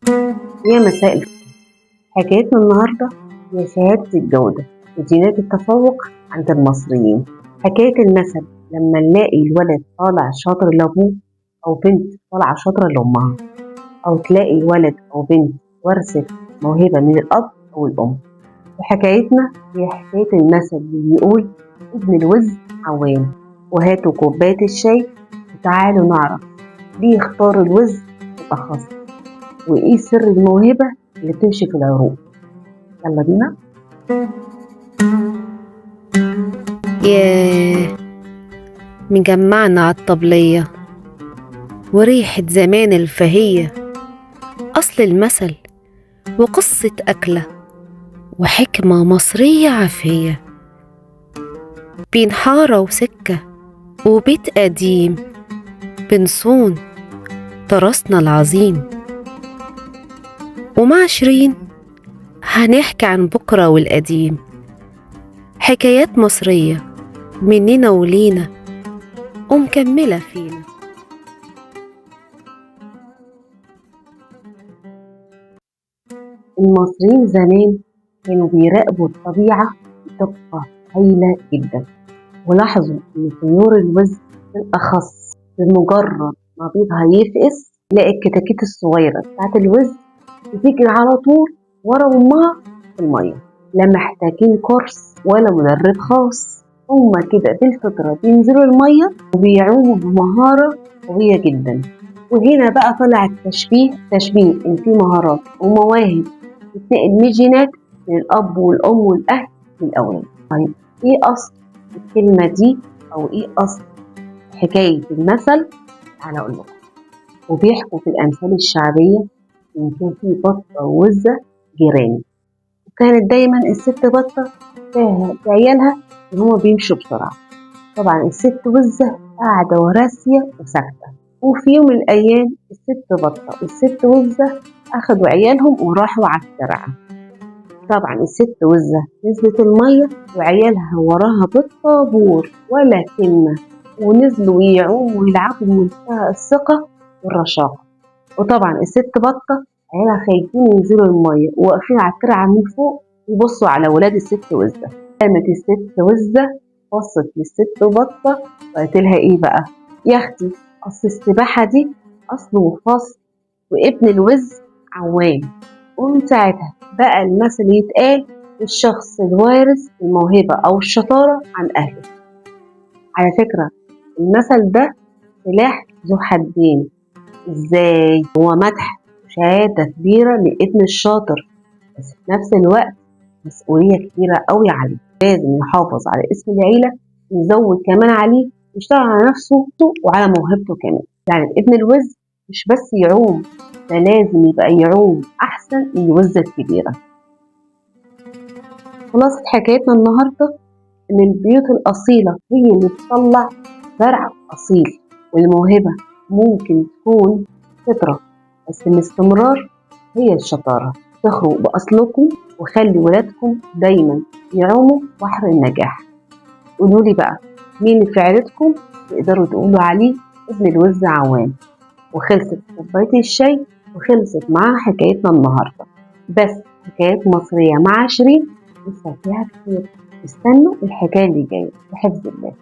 يا مساء الخير. حكايتنا النهاردة هي شهادة الجودة وجينات التفوق عند المصريين. حكاية المثل لما نلاقي الولد طالع شاطر لأبوه أو بنت طالعة شاطرة لأمها، أو تلاقي ولد أو بنت ورثت موهبة من الأب أو الأم. وحكايتنا هي حكاية المثل اللي بيقول ابن الوز عوام، وهاتوا كوباية الشاي وتعالوا نعرف ليه اختار الوز بالأخص، وإيه سر الموهبة اللي بتمشي في العروق. يلا بينا. ياه، مجمعنا عالطبلية وريحة زمان الفهية، أصل المثل وقصة أكلة وحكمة مصرية عافية، بين حارة وسكة وبيت قديم بنصون تراثنا العظيم. ومع شيرين هنحكي عن بكرة والقديم، حكايات مصرية مننا ولينا ومكملة فينا. المصريين زمان كانوا بيراقبوا الطبيعة بدقة هايلة جدا، ولاحظوا إن طيور الوز بالأخص بمجرد ما بيضها يفقس تلاقي الكتاكيت الصغيرة بتاعت الوز بتجري على طول ورا أمها في المية، لا محتاجين كورس ولا مدرب خاص. هما كده بالفطرة بينزلوا المية وبيعوموا بمهارة قوية جدا. وهنا بقى طلع التشبيه إن في مهارات ومواهب بتتنقل من الجينات من الأب والأم والأهل للأولاد. طيب إيه أصل الكلمة دي أو إيه أصل حكاية المثل؟ تعالى أقول لكم. وبيحكوا في الأمثال الشعبية إن كان في بطة ووزة جيران، وكانت دايما الست بطة في عيالها إن هما بيمشوا بسرعة. طبعا الست وزة قاعدة وراسية وساكتة. وفي يوم من الأيام الست بطة والست وزة أخدوا عيالهم وراحوا على الترعة. طبعا الست وزة نزلت المية وعيالها وراها بالطابور ولا كلمة، ونزلوا يعوموا ويلعبوا بمنتهى الثقة والرشاقة. وطبعا الست بطة عيالها خايفين ينزلوا المية وواقفين على الترعة من فوق يبصوا على ولاد الست وزة. قامت الست وزة بصت للست بطة وقالت لها إيه بقى؟ يا أختي، أصل السباحة دي أصل وفصل، وابن الوز عوام. ومن ساعتها بقى المثل يتقال للشخص الوارث الموهبة أو الشطارة عن أهله. على فكرة المثل ده سلاح ذو حدين. إزاي؟ هو مدح وشهادة كبيرة لابن الشاطر، بس في نفس الوقت مسؤولية كبيرة قوي عليه. لازم يحافظ على اسم العيلة ويزود كمان عليه، يشتغل على نفسه وعلى موهبته كمان. يعني ابن الوز مش بس يعوم، ده لازم يبقى يعوم أحسن من الوزة الكبيرة. خلاصة حكايتنا النهاردة إن البيوت الأصيلة هي اللي بتطلع زرع أصيل، والموهبة ممكن تكون فطرة، بس الاستمرار هي الشطارة. تخرجوا بأصلكم وخلي ولادكم دايما يعوموا بحر النجاح. قولولي بقى مين في عيلتكم تقدروا تقولوا عليه ابن الوز عوام. وخلصت كوباية الشاي وخلصت معاها حكايتنا النهاردة. بس حكايات مصرية مع شيرين لسه فيها كتير. استنوا الحكاية اللي جاية بحفظ الله.